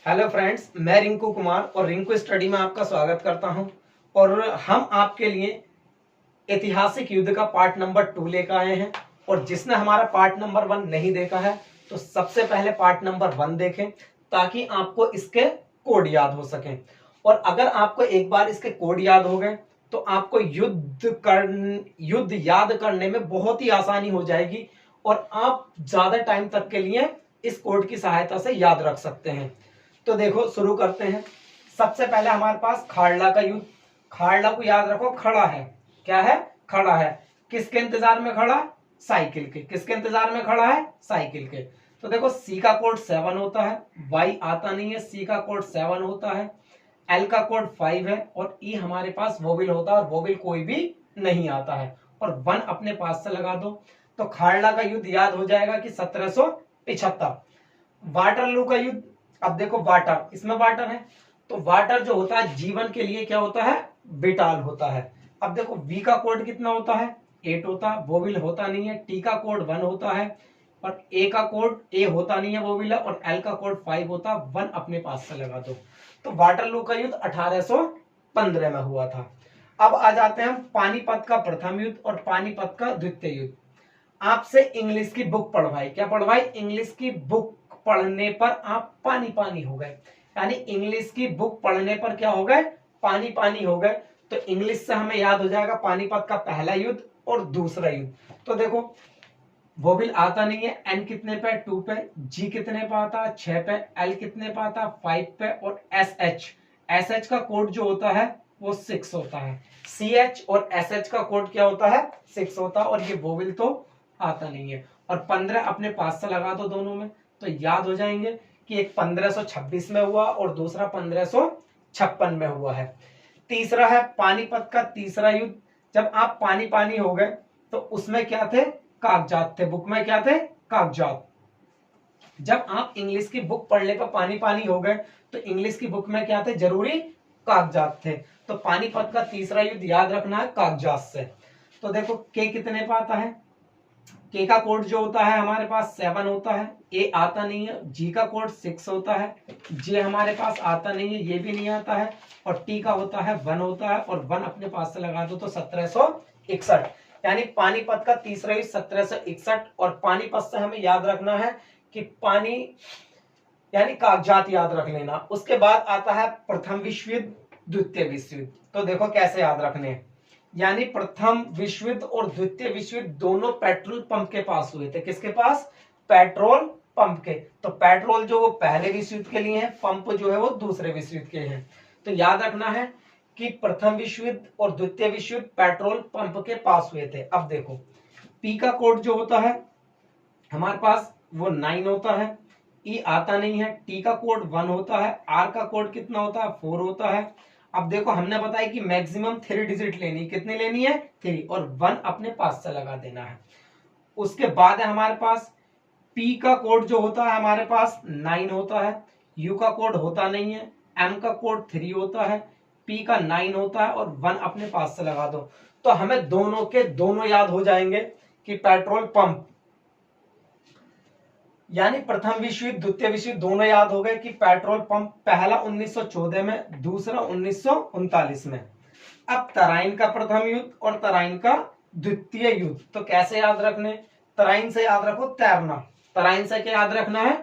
Hello friends, मैं रिंकू कुमार और Rinku study में आपका स्वागत करता हूं। और हम आपके लिए ऐतिहासिक युद्ध का पार्ट नंबर 2 लेकर आए हैं। और जिसने हमारा पार्ट नंबर 1 नहीं देखा है तो सबसे पहले पार्ट नंबर 1 देखें, ताकि आपको इसके कोड याद हो सके। और अगर आपको एक बार इसके कोड याद हो गए तो आपको युद्ध याद करने में बहुत ही आसानी हो जाएगी और आप ज्यादा टाइम तक के लिए इस कोड की सहायता से याद रख सकते हैं। तो देखो, शुरू करते हैं। सबसे पहले हमारे पास खाड़ला का युद्ध। खाड़ला को याद रखो, खड़ा है। क्या है? खड़ा है। किसके इंतजार में खड़ा? साइकिल के। किसके इंतजार में खड़ा है? साइकिल के। तो देखो, सी का कोड 7 होता है, वाई आता नहीं है, सी का कोड 7 होता है, एल का कोड 5 है और ई हमारे पास वोविल होता है और वोविल कोई भी नहीं आता है। और 1 अपने पास से लगा दो तो खाड़ला का युद्ध याद हो जाएगा कि 1775। वाटरलू का युद्ध। अब देखो, वाटर, इसमें वाटर है तो वाटर जो होता है जीवन के लिए क्या होता है? विटाल होता है। अब देखो, वी का कोड कितना होता है? 8 होता है, वोविल होता नहीं है। टी का कोड 1 होता है और ए का कोड ए होता नहीं है, वोविल है। और एल का कोड 5 होता है। 1 अपने पास से लगा दो। तो वाटरलू का युद्ध 1815 में हुआ था। अब आ जाते हैं हम पानीपत का प्रथम युद्ध और पानीपत का द्वितीय युद्ध। आपसे इंग्लिश की बुक पढ़वाई। क्या पढ़वाई? इंग्लिश की बुक पढ़ने पर आप पानी पानी हो गए। यानी इंग्लिश की बुक पढ़ने पर क्या हो गए? पानी पानी हो गए। तो इंग्लिश से हमें याद हो जाएगा पानीपत का पहला युद्ध और दूसरा युद्ध। तो देखो, वोविल आता नहीं है। एन कितने पे? 2 पे। जी कितने पे आता है? 6 पे। एल कितने पे आता है? 5 पे। और एस एच का कोड जो होता है वो 6 होता है। सी एच और एस एच का कोड क्या होता है? 6 होता है। और ये वोविल तो आता नहीं है। और 15 अपने पास से लगा दो दोनों में तो याद हो जाएंगे कि एक 1526 में हुआ और दूसरा 1556 में हुआ है। तीसरा है पानीपत का तीसरा युद्ध। जब आप पानी पानी हो गए तो उसमें क्या थे? कागजात थे। बुक में क्या थे? कागजात। जब आप इंग्लिश की बुक पढ़ने पर पानी पानी हो गए तो इंग्लिश की बुक में क्या थे? जरूरी कागजात थे। तो पानीपत का तीसरा युद्ध याद रखना है कागजात से। तो देखो, के कितने पे आता है? के का कोड जो होता है हमारे पास 7 होता है। ए आता नहीं है। जी का कोड 6 होता है। जे हमारे पास आता नहीं है, ये भी नहीं आता है। और टी का होता है 1 होता है। और 1 अपने पास से लगा दो तो 1761। यानी पानीपत का तीसरा युद्ध 1761। और पानीपत से हमें याद रखना है कि पानी यानी कागजात याद रख लेना। उसके बाद आता है प्रथम विश्व युद्ध, द्वितीय विश्व युद्ध। तो देखो कैसे याद रखने हैं। यानी प्रथम विश्व युद्ध और द्वितीय विश्व युद्ध दोनों पेट्रोल पंप के पास हुए थे। किसके पास? पेट्रोल पंप के। तो पेट्रोल जो वो पहले विश्व युद्ध के लिए है, पंप जो है वो दूसरे विश्व युद्ध के हैं। तो याद रखना है कि प्रथम विश्व युद्ध और द्वितीय विश्व युद्ध पेट्रोल पंप के पास हुए थे। अब देखो, पी का कोड जो होता है हमारे पास वो 9 होता है। ई आता नहीं है। टी का कोड 1 होता है। आर का कोड कितना होता है? 4 होता है। अब देखो, हमने बताया कि मैक्सिमम 3 डिजिट लेनी। कितनी लेनी है? 3। और 1 अपने पास से लगा देना है। उसके बाद है हमारे पास पी का कोड जो होता है हमारे पास 9 होता है। यू का कोड होता नहीं है। एम का कोड 3 होता है। पी का 9 होता है और 1 अपने पास से लगा दो तो हमें दोनों के दोनों याद हो जाएंगे कि पेट्रोल पंप यानी प्रथम विश्व युद्ध द्वितीय विश्व युद्ध दोनों याद हो गए कि पेट्रोल पंप पहला 1914 में, दूसरा 1939 में। अब तराइन का प्रथम युद्ध और तराइन का द्वितीय युद्ध तो कैसे याद रखने? तराइन से याद रखो तैरना। तराइन से क्या याद रखना है?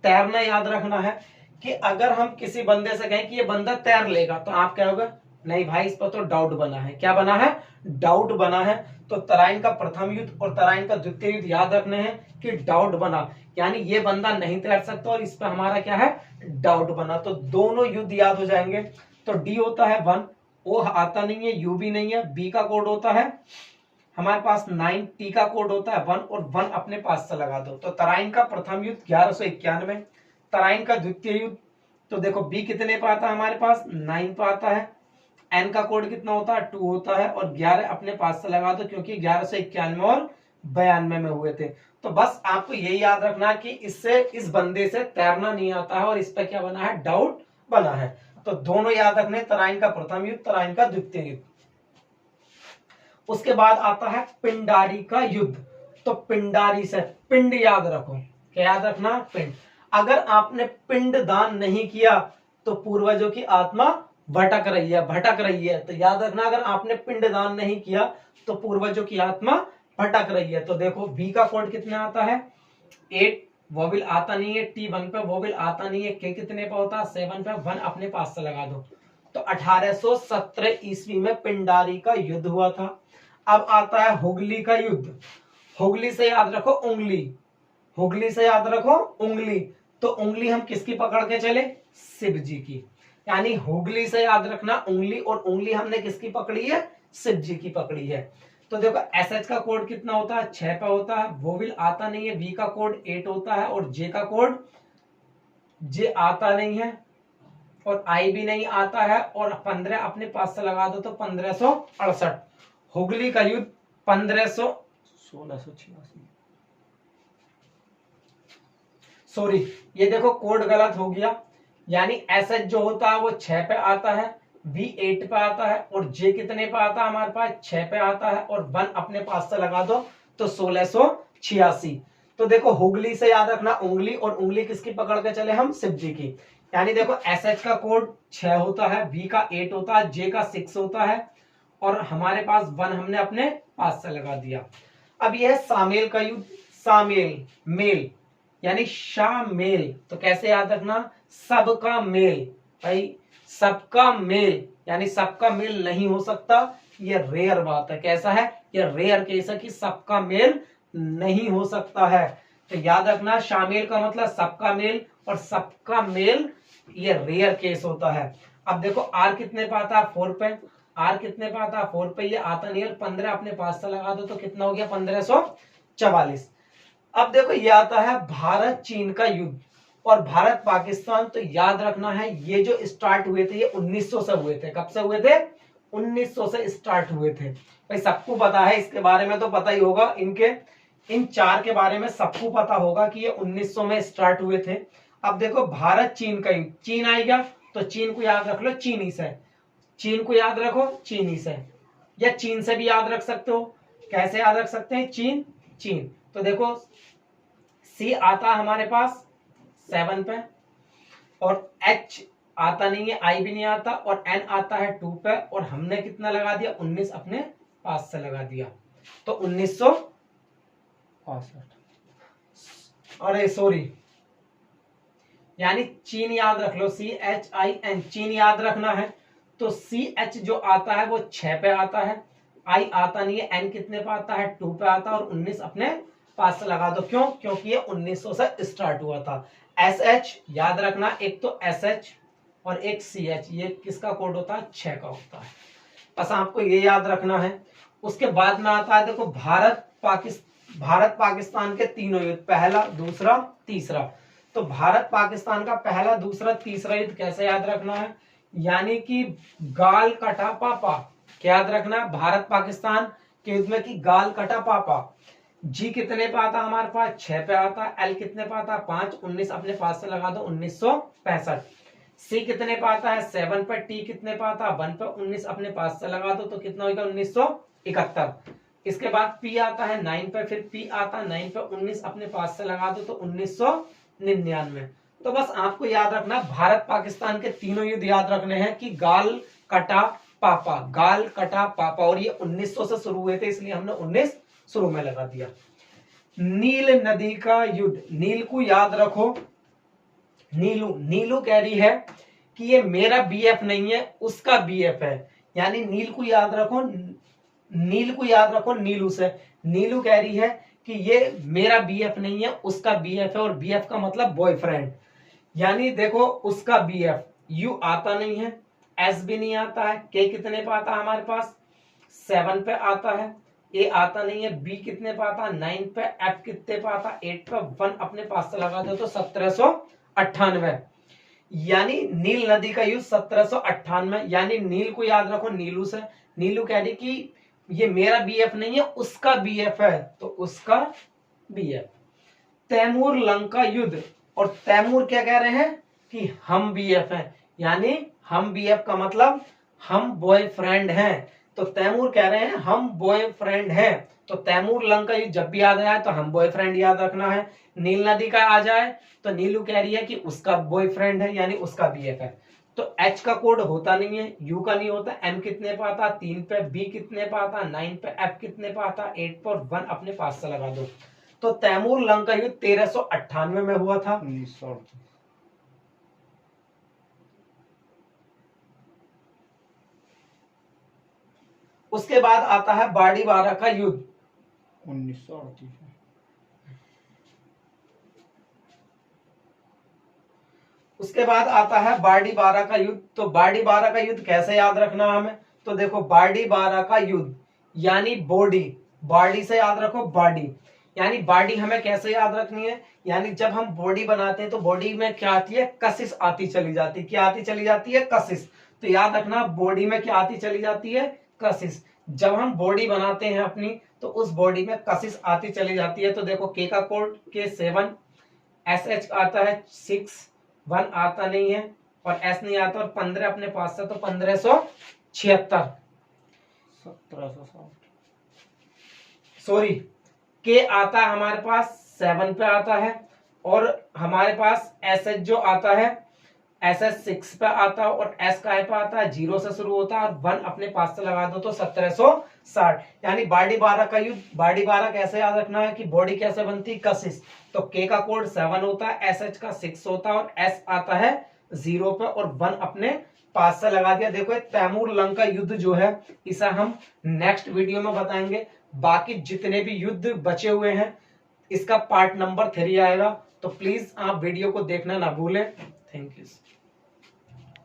तैरना याद रखना है। कि अगर हम किसी बंदे से कहें कि ये बंदा तैर लेगा तो आप क्या होगा? नहीं भाई, इस पर तो डाउट बना है। क्या बना है? डाउट बना है। तो तराइन का प्रथम युद्ध और तराइन का द्वितीय युद्ध याद रखने हैं कि डाउट बना, यानी ये बंदा नहीं तैर सकता और इस पर हमारा क्या है? डाउट बना। तो दोनों युद्ध याद हो जाएंगे। तो डी होता है 1, ओ आता नहीं है, यू भी नहीं है। बी का कोड होता है हमारे पास 9, टी का कोड होता है 1 और 1 अपने पास से लगा दो। तो तराइन का प्रथम युद्ध 1191। तराइन का द्वितीय युद्ध तो देखो, बी कितने पे आता है हमारे पास? 9 पे आता है। एन का कोड कितना होता है? 2 होता है। और 11 अपने पास से लगा दो क्योंकि 1191 और 92 में हुए थे। तो बस आपको यही याद रखना कि इससे इस बंदे से तैरना नहीं आता है और इस पर क्या बना है? डाउट बना है। तो दोनों याद रखने, तराइन का प्रथम युद्ध, तराइन का द्वितीय युद्ध। उसके बाद आता है पिंडारी का युद्ध। तो पिंडारी से पिंड याद रखो। क्या याद रखना? पिंड। अगर आपने पिंड दान नहीं किया तो पूर्वजों की आत्मा भटक रही है। तो याद रखना, अगर आपने पिंड दान नहीं किया तो पूर्वजों की आत्मा भटक रही है। तो देखो बी का कोड कितना आता है 8, वोविल आता नहीं है, टी 1 पे वोविल आता नहीं है, के कितने पे होता है 7 पे, 1 अपने पास से लगा दो। तो 1817 ईस्वी में पिंडारी का युद्ध हुआ था। अब आता है हुगली का युद्ध। हुगली से याद रखो उंगली, हुगली से याद रखो उंगली। तो उंगली हम किसकी पकड़ के चले, शिव जी की। यानी हुगली से याद रखना उंगली, और उंगली हमने किसकी पकड़ी है, शिव जी की पकड़ी है। तो देखो एसएच का कोड कितना होता है 6 पे होता है, वोविल आता नहीं है, वी का कोड 8 होता है, और जे का कोड जे आता नहीं है, और आई भी नहीं आता है, और 15 अपने पास से लगा दो तो 1568। हुगली का युद्ध 1686, सॉरी ये देखो कोड गलत हो गया। यानी एसएच जो होता है वो 6 पे आता है, वी 8 पे आता है, और जे कितने पे आता है हमारे पास 6 पे आता है, और 1 अपने पास से लगा दो तो 1686। तो देखो हुगली से याद रखना उंगली, और उंगली किसकी पकड़ के चले हम, शिव जी की। यानी देखो एसएच का कोड 6 होता है, वी का 8 होता है, जे का 6 होता है, और हमारे पास 1 हमने अपने पास से लगा दिया। अब यह है सामेल का युद्ध। सामेल मेल यानी शामेल, तो कैसे याद रखना, सबका मेल। भाई सबका मेल यानी सबका मेल नहीं हो सकता, ये रेयर बात है। कैसा है, ये रेयर केस है कि सबका मेल नहीं हो सकता है। तो याद रखना शामिल का मतलब सबका मेल, और सबका मेल ये रेयर केस होता है। अब देखो आर कितने पे आता है 4 पे, आर कितने पे आता है 4 पे, ये आता नहीं है, 15 अपने पास से लगा दो तो कितना हो गया 1544। अब देखो ये आता है भारत चीन का युद्ध और भारत पाकिस्तान। तो याद रखना है ये जो स्टार्ट हुए थे ये 1900 से हुए थे। कब से हुए थे, 1900 से स्टार्ट हुए थे। भाई सबको पता है, इसके बारे में तो पता ही होगा, इनके इन 4 के बारे में सबको पता होगा कि ये 1900 में स्टार्ट हुए थे। अब देखो भारत चीन का युद्ध, चीन आएगा तो चीन को याद रख लो चीनी से, चीन को याद रखो चीनी से, या चीन से भी याद रख सकते हो। कैसे याद रख सकते हैं, चीन चीन। तो देखो सी आता है हमारे पास 7 पे, और एच आता नहीं है, आई भी नहीं आता, और एन आता है 2 पे, और हमने कितना लगा दिया 19 अपने पास से लगा दिया तो 1965। अरे सॉरी, यानी चीन याद रख लो, CHIN चीन याद रखना है। तो CH जो आता है वो 6 पे आता है, आई आता नहीं है, एन कितने पे आता है 2 पे आता है, और 19 अपने पास से लगा दो। क्यों, क्योंकि ये 1900 से स्टार्ट हुआ था। SH याद रखना, एक तो SH और एक CH, ये किसका कोड होता है 6 का होता है। बस आपको ये याद रखना है। उसके बाद में आता है देखो भारत पाकिस्तान के तीनों युद्ध, पहला दूसरा तीसरा। तो भारत पाकिस्तान का पहला दूसरा तीसरा युद्ध कैसे याद रखना है, यानी कि गाल कटा पापा। क्या याद रखना, भारत पाकिस्तान के युद्ध में कि गाल कटा पापा। जी कितने पे आता हमारे पास 6 पे आता, एल कितने पे आता 5, 19 अपने पास से लगा दो 1965। सी कितने पे आता है 7 पे, टी कितने पे आता 1 पे, 19 अपने पास से लगा दो तो कितना होगा 1971। इसके बाद पी आता है 9 पे, फिर पी आता है 9 पे, 19 अपने पास से लगा दो तो 1999। तो बस आपको याद रखना भारत पाकिस्तान के तीनों युद्ध याद रखने हैं कि गाल कटा पापा, गाल कटा पापा, और ये 1900 से शुरू हुए थे इसलिए हमने 19 शुरू में लगा दिया। नील नदी का युद्ध, नील को याद रखो, नीलू कह रही है कि ये मेरा बीएफ नहीं है उसका बीएफ है। यानी नील को याद रखो, नीलू से। नीलू कह रही है कि ये मेरा बीएफ नहीं है उसका बीएफ है, और बीएफ का मतलब बॉयफ्रेंड। यानी देखो उसका बीएफ, यू आता नहीं है, एस भी नहीं आता है, के कितने पे आता है हमारे पास 7 पे आता है, ए आता नहीं है, बी कितने पे आता 9 पे, एफ कितने पे आता 8 पे, 1 अपने पास से लगा दो तो 1798। यानी नील नदी का युद्ध 1798। यानी नील को याद रखो नीलू से। नीलू कह रही कि ये मेरा बीएफ नहीं है उसका बीएफ है, तो उसका बीएफ। तैमूर लंका युद्ध, और तैमूर क्या कह रहे हैं कि हम बीएफ हैं, यानी हम बीएफ का मतलब हम बॉयफ्रेंड हैं। तो तैमूर कह रहे हैं हम बॉयफ्रेंड हैं, तो तैमूर लंग का युद्ध जब भी याद आए तो हम बॉयफ्रेंड याद रखना है। नील नदी का आ जाए तो नीलू कह रही है कि उसका बॉयफ्रेंड है यानी उसका बीएफ है। तो H का कोड होता नहीं है, U का नहीं होता, M कितने पे आता 3 पे, B कितने पे आता 9 पे, F कितने पे आता 8 पे और 1 अपने पास से लगा दो। तो तैमूर लंग का युद्ध 1398 में हुआ था। 1938। उसके बाद आता है बाड़ी बारा का युद्ध 1938। उसके बाद आता है बाड़ी बारा का युद्ध। तो बाड़ी बारा का युद्ध कैसे याद रखना हमें, तो देखो बाड़ी बारा का युद्ध यानी बॉडी, बॉडी से याद रखो बॉडी, यानी बॉडी हमें कैसे याद रखनी है, यानी जब हम बॉडी बनाते हैं तो बॉडी में क्या आती है, कशिश आती चली जाती है। क्या आती चली जाती है, कशिश। तो याद रखना बॉडी में क्या आती चली जाती है, कशिश। जब हम बॉडी बनाते हैं अपनी तो उस बॉडी में कशिश आती चली जाती है। तो देखो के का कोड K7, SH आता है 6, 1 आता नहीं है और S नहीं आता और 15 अपने पास से, तो 1576 1760। सॉरी के आता है हमारे पास 7 पे आता है और हमारे पास SH जो आता है SS 6 पे आता है और S का पे आता है 0 से शुरू होता है और 1 अपने पास से लगा दो तो 1760। यानी बाड़ी बारा का युद्ध, बाड़ी बारा कैसे याद रखना है कि बॉडी कैसे बनती है, कशिश। तो के का कोड 7 होता है, SH का 6 होता है और S आता है 0 पे और 1 अपने पास से लगा दिया। देखो तैमूर लंग का युद्ध जो है इसे हम नेक्स्ट वीडियो में बताएंगे। बाकी जितने भी युद्ध बचे हुए हैं इसका पार्ट नंबर 3 आएगा, तो प्लीज आप वीडियो को देखना ना भूलें। Thank you.